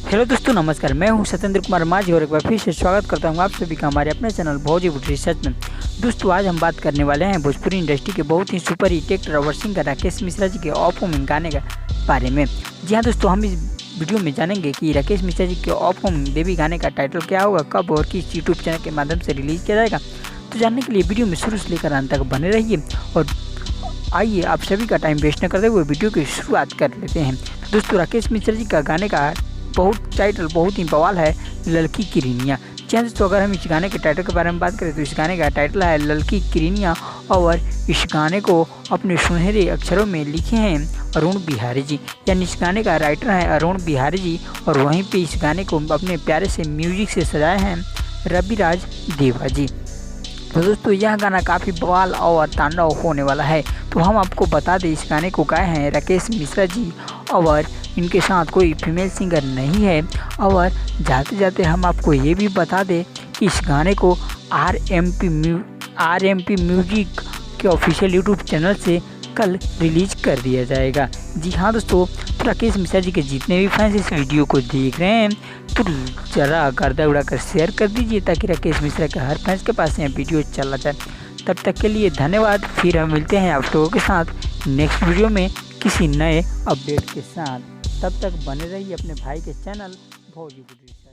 Hello दोस्तों, नमस्कार। मैं हूं सत्येंद्र कुमार माझी और एक बार फिर से स्वागत करता हूं आप सभी का हमारे अपने चैनल बॉलीवुड रिसर्च में। दोस्तों, आज हम बात करने वाले हैं भोजपुरी इंडस्ट्री के बहुत ही सुपर हिट एक्टर और सिंगर राकेश मिश्रा जी के ऑफ होमिंग गाने के बारे में। जी हाँ दोस्तों, हम इस वीडियो में जानेंगे कि राकेश मिश्रा जी के ऑफ होमिंग बेबी गाने का टाइटल क्या होगा, कब और किस यूट्यूब चैनल के माध्यम से रिलीज किया जाएगा। तो जानने के लिए वीडियो में शुरू से लेकर अंत तक बने रहिए और आइए आप सभी का टाइम वेस्ट न करते हुए वीडियो की शुरुआत कर लेते हैं। दोस्तों, राकेश मिश्रा जी का गाने का टाइटल बहुत ही बवाल है, लड़की किरनिया। जी दोस्तों, अगर हम इस गाने के टाइटल के बारे में बात करें तो इस गाने का टाइटल है लड़की किरनिया और इस गाने को अपने सुनहरे अक्षरों में लिखे हैं अरुण बिहारी जी, यानी इस गाने का राइटर है अरुण बिहारी जी। और वहीं पे इस गाने को अपने प्यारे से म्यूजिक से सजाए हैं रविराज देवा जी। तो दोस्तों, यह गाना काफ़ी बवाल और तांडव होने वाला है। तो हम आपको बता दें, इस गाने को गाए हैं राकेश मिश्रा जी और इनके साथ कोई फीमेल सिंगर नहीं है। और जाते जाते हम आपको ये भी बता दें कि इस गाने को आरएमपी म्यूजिक के ऑफिशियल यूट्यूब चैनल से कल रिलीज कर दिया जाएगा। जी हाँ दोस्तों, तो राकेश मिश्रा जी के जितने भी फैंस इस वीडियो को देख रहे हैं तो ज़रा गर्दा उड़ाकर शेयर कर दीजिए ताकि राकेश मिश्रा के हर फैंस के पास यह वीडियो चला जाए। तब तक के लिए धन्यवाद। फिर हम मिलते हैं आप लोगों के साथ नेक्स्ट वीडियो में किसी नए अपडेट के साथ। तब तक बने रहिए अपने भाई के चैनल बॉलीवुड।